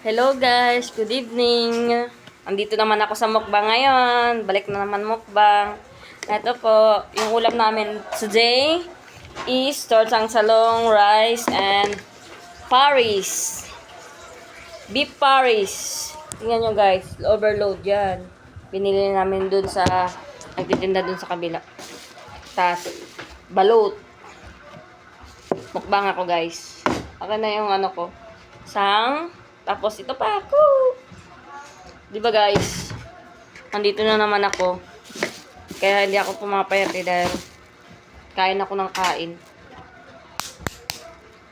Hello guys, good evening. Andito naman ako sa mukbang ngayon. Balik na naman mukbang. Ito po, yung ulam namin today is tortang salong, rice, and Paris. Beef Paris. Tingnan nyo guys, overload yan. Binili namin dun sa, nagtitinda dun sa kabila. Tas, balot. Mukbang ako guys. Akin na yung ano ko. Sang, tapos ito pa ako. Diba guys? Nandito na naman ako. Kaya hindi ako pumapayat dahil kain ako ng kain.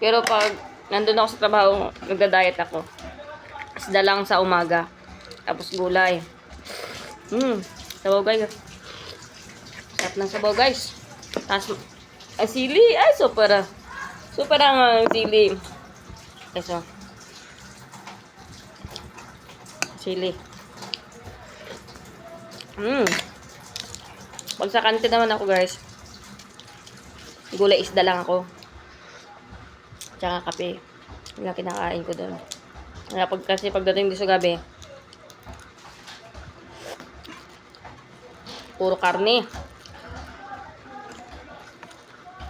Pero pag nandun ako sa trabaho, nagda-diet ako. Isda lang sa umaga. Tapos gulay. Sabaw guys. Sarap ng sabaw guys. Tapos, ang sili. Ay, super. Super ang sili. Eso. Sili. Pag sa kantin naman ako guys, gulay isda lang ako. Tsaka kape. Yung kinakain ko doon. Kasi pagdating dito sa gabi, puro karne.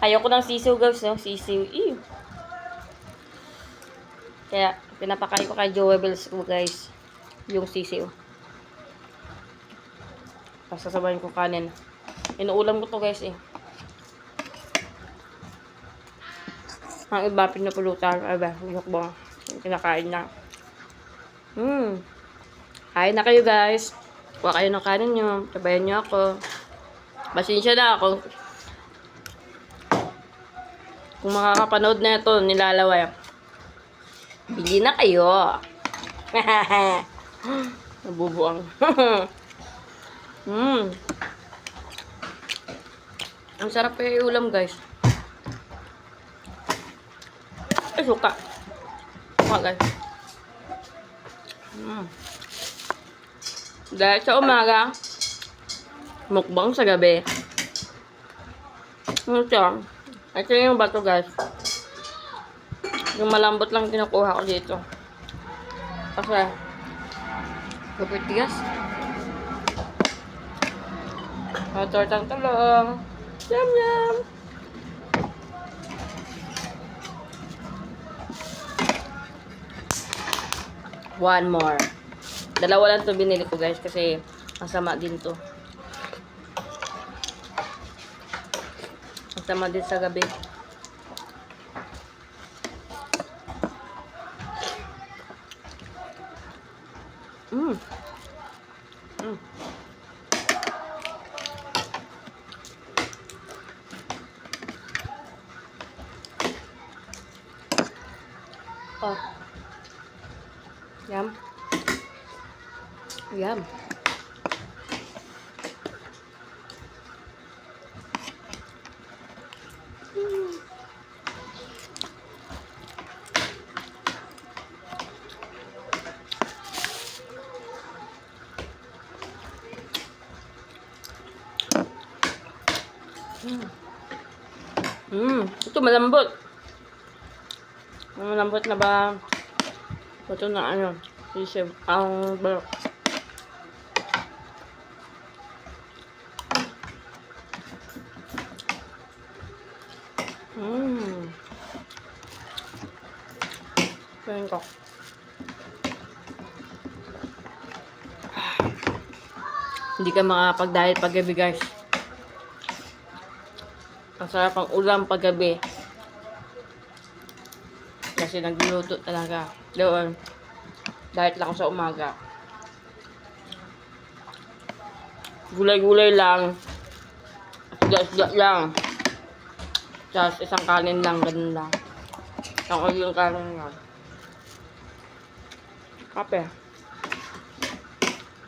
Ayoko ng sisiw guys, no? Sisiw. Ew. Kaya, pinapakain ko kay Jowables ko guys. Yung sisiw. Pasasabayin ko kanin. Inuulam ko to guys eh. Ang iba pinapulutan. Ay ba, yung kinakain na. Kain na kayo guys. Kuha kayo ng kanin nyo. Sabayan nyo ako. Pasensya na ako. Kung makakapanood na ito, nilalaway. Bili na kayo. Nabubuang. Ang sarap kaya ulam guys. Ay, suka. Suka guys. Dahil sa umaga, mukbang sa gabi. Ito yung bato guys. Yung malambot lang kinukuha ko dito. Kasi, gupit tigas. Tortang talong. Yum yum. One more. Dalawa lang to binili ko guys kasi masama din to. Masama din sa gabi. Oh. Yum. Yum. Ito malambot. Malambot na ba? Ito na ano? Sisiw. Ang balok. Kain ko. Hindi ka makapag-diet paggabi guys. Masarap ang ulam paggabi. Kasi nagluluto talaga. Doon. Diet lang ako sa umaga. Gulay-gulay lang. Isda lang. Tapos isang kanin lang. Ganun lang. Ako yung kanin lang. Kape.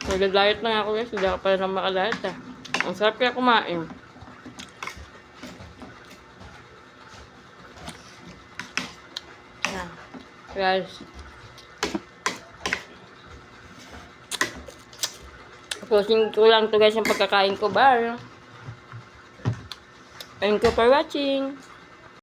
Nag-diet na ako guys. Hindi ako pa rin makadiet eh. Ang sarap kaya kumain. Guys. Closing ko lang to guys yung pagkakain ko. Bye. Thank you for watching.